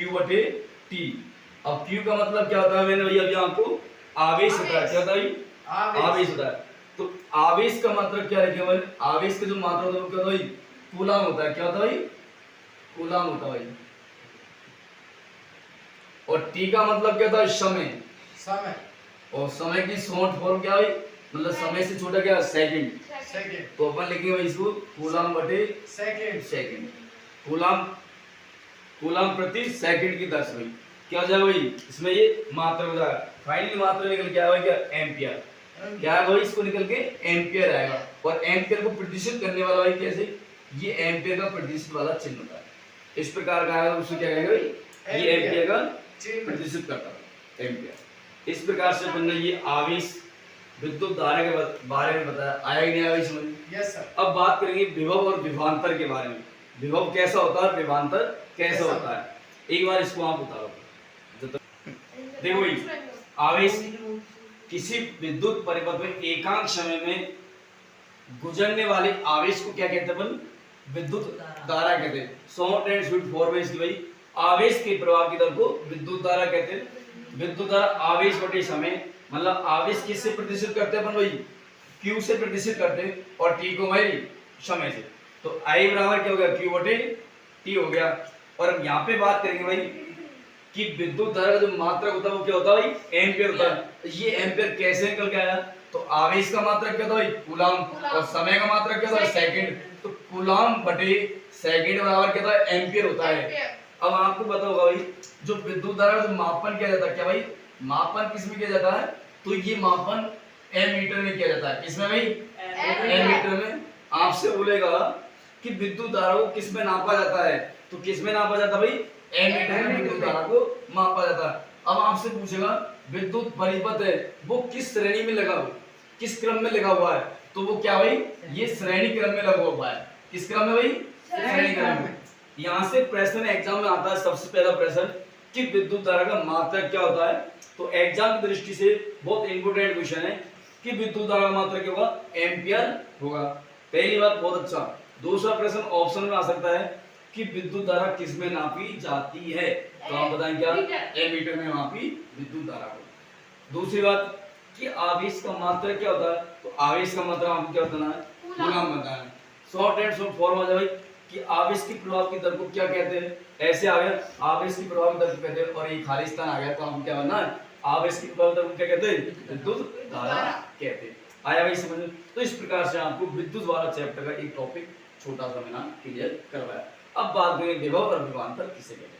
Q बटे T। अब Q का मतलब क्या होता है, मैंने भैया अभी आपको आवेश बताया, क्या होता है आवेश होता है। तो आवेश का मात्रक क्या रखे भाई, आवेश का जो मात्रा होता है वो क्या होता है, कूलाम होता है। क्या होता है भाई, कूलाम होता है भाई। और T का मतलब क्या होता है, समय। समय। और समय की शॉर्ट फॉर्म क्या है, मतलब समय से छोटा क्या, सेकंड। सेकंड। तो अपन लिखेंगे भाई इसको कूलाम बटे सेकंड। सेकंड। कूलाम, कूलाम प्रति सेकंड की दर से भाई क्या हो जाएगा भाई, इसमें ये मात्रा हो जाएगा। फाइनली मात्रा निकल के आएगा क्या, एम्पियर। क्या है भाई, इसको निकल के एम्पियर आएगा। और एम्पियर को प्रतिशत करने वाला भाई कैसे, ये एम्पियर का प्रतिशत वाला चिन्ह होता है। इस प्रकार का आएगा, उसको क्या कहेंगे भाई, ये एम्पियर का प्रतिशत करता है, एम्पियर। इस प्रकार से अपन ने ये आवेश विद्युत धारा के बारे में बताया। आया कि नहीं आया समझ? Yes sir. अब अब बात करेंगे विभव और विभवांतर के बारे में। विभव कैसा होता है, विभवांतर कैसा होता है, एक बार इसको आप उतारो। देखो भाई, आवेश किसी विद्युत परिपथ में एकांक समय में गुजरने वाले आवेश को क्या कहते हैं अपन, विद्युत धारा कहते हैं। शॉर्ट एंड स्वीट फॉर्म में इसकी भाई आवेश के प्रवाह की दर को विद्युत धारा कहते हैं। विद्युत धारा आवेश बटे समय, मतलब आवेश किससे प्रतिशत करते हैं अपन भाई, Q से प्रतिशत करते हैं, और T को भाई समय से। तो I बराबर क्या हो गया, Q बटे T हो गया। और अब यहाँ पे बात करेंगे भाई कि विद्युत धारा का जो मात्रक होता है वो क्या होता है भाई, एम्पियर होता है। ये एम्पियर कैसे निकल के आया, तो आवेश का मात्रक क्या था भाई, कूलाम, और समय का मात्रक क्या था, सेकंड। तो कूलाम बटे सेकंड बराबर क्या था, एम्पियर होता है। अब आपको पता होगा भाई, जो विद्युत धारा का जो मापन किया जाता है, क्या भाई मापन किस में किया जाता है, तो ये मापन एमीटर में किया जाता है। किसमें भाई, एमीटर में। आपसे बोलेगा कि विद्युत धारा को किस में नापा जाता है, तो किस में नापा जाता है भाई, एमीटर में विद्युत धारा को मापा जाता है। अब आपसे पूछेगा विद्युत परिपथ है वो किस श्रेणी में लगा हुआ, किस क्रम में लगा हुआ है, तो वो क्या भाई, ये श्रेणी क्रम में लगा हुआ है। किस क्रम में भाई, श्रेणी क्रम में। यहाँ से प्रश्न एग्जाम में आता है सबसे पहला प्रश्न कि विद्युत धारा का मात्रक क्या होता है। तो एग्जाम की दृष्टि से बहुत इंपोर्टेंट क्वेश्चन है कि विद्युत धारा का मात्रक क्या होगा, एम्पियर होगा। पहली बात बहुत अच्छा। दूसरा प्रश्न ऑप्शन में आ सकता है कि विद्युत धारा किस में नापी जाती है, तो आप बताएं क्या, एमीटर में मापी विद्युत धारा को। दूसरी बात कि आवेश का मात्रक क्या होता है, तो आवेश का मात्रक आपको क्या बताना है, कूलाम बताना है। शॉर्ट एंड शॉर्ट फॉर्म आ जाए भाई कि आवेश की प्रवाह की दर को क्या कहते हैं, ऐसे आ गया आवेश की प्रवाह की दर को कहते हैं, और ये खाली स्थान आ गया तो हम क्या बनना है, आवेश की प्रवाह की दर को क्या कहते हैं, विद्युत धारा कहते हैं। आया भाई समझ? तो इस प्रकार से आपको विद्युत वाला चैप्टर का एक टॉपिक छोटा सा मैंने क्लियर करवाया। अब बात करेंगे विभव और विभवांतर किसे कहते हैं।